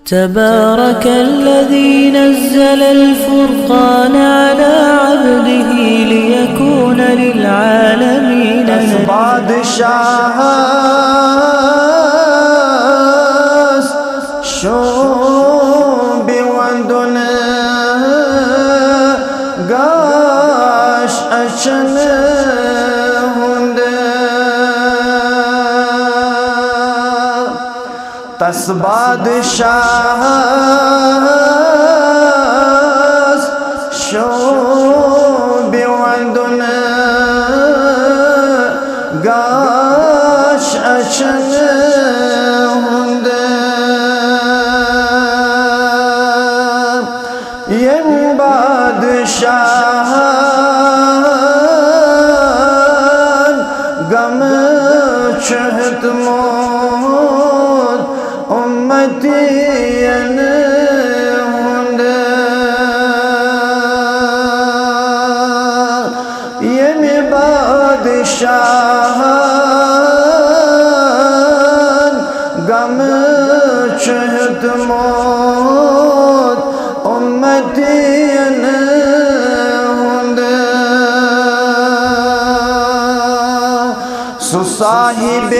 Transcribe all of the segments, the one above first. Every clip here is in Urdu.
تبارك الذي نزل الفرقان على عبده ليكون للعالمين بادشاہ شوب وندن گاش اچن ہند تس بادشاہ شوب وندن گاش اچن ہند یم بادشاہ غم چہت موت امتین ہند یم بادشاہ غم چہت موت امتین ہند سو صاحب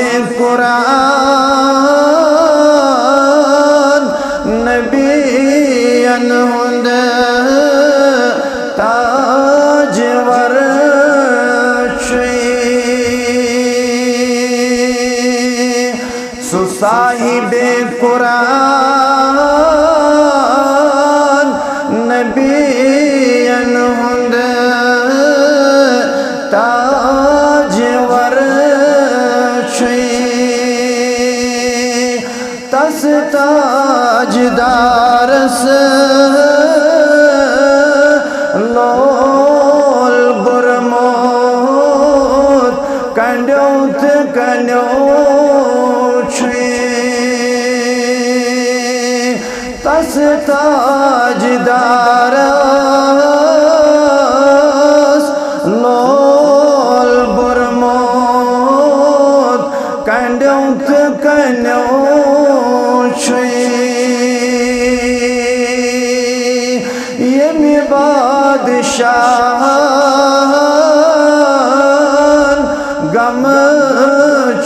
قرآن نبیین ہند تاجور سو صاحب قرآن نبیین ہند تاجور تس تاجدارس لول برموت کنڈوت کنوچ تس تاجدارس لول برموت کنڈوت کنوچ یمی بادشاہ غم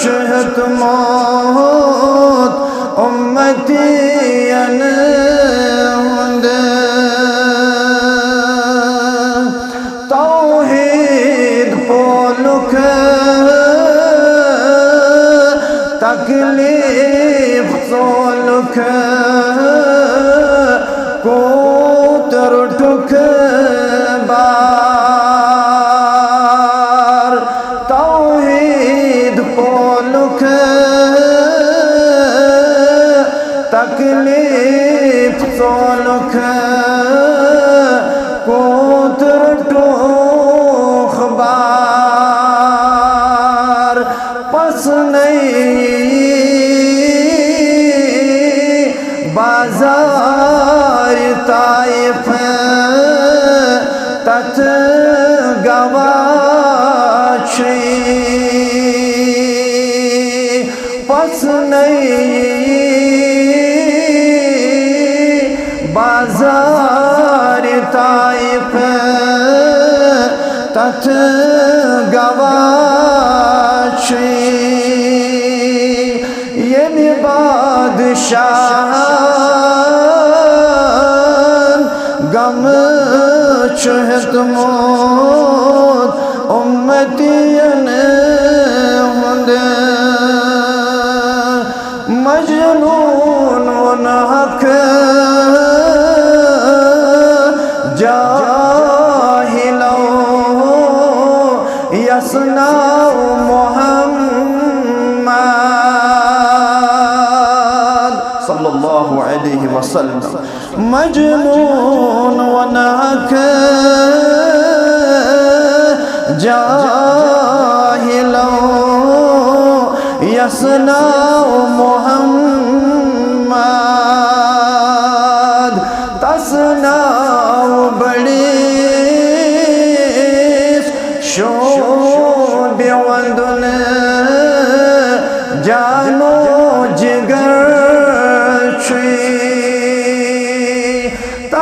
چہت موت امتین ہند توحید پولک تکلیف سولک کوتر ٹک بار توحید پولک تکلیف سولک کوتر ٹوخ بار پس نہیں بازار طائف تت گواچی پس نہیں بازار طائف تت گواچی یمی بادشاہ غم چہت موت امتین ہند مجنون و نحق جاہلو یصنع محمد صلی اللہ علیہ وسلم مجنون و نحق جاہلو یصنع محمد تصنع بڑی شوب وندن جانو جگر چھوئی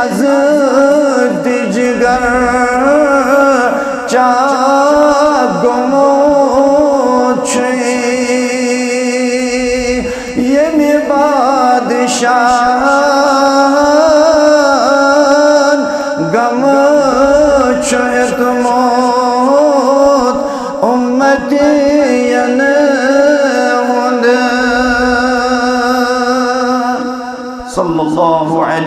az dijigar cha gomoche ye mi badshah gam chayet mot ummati yana hunda sallallahu alaihi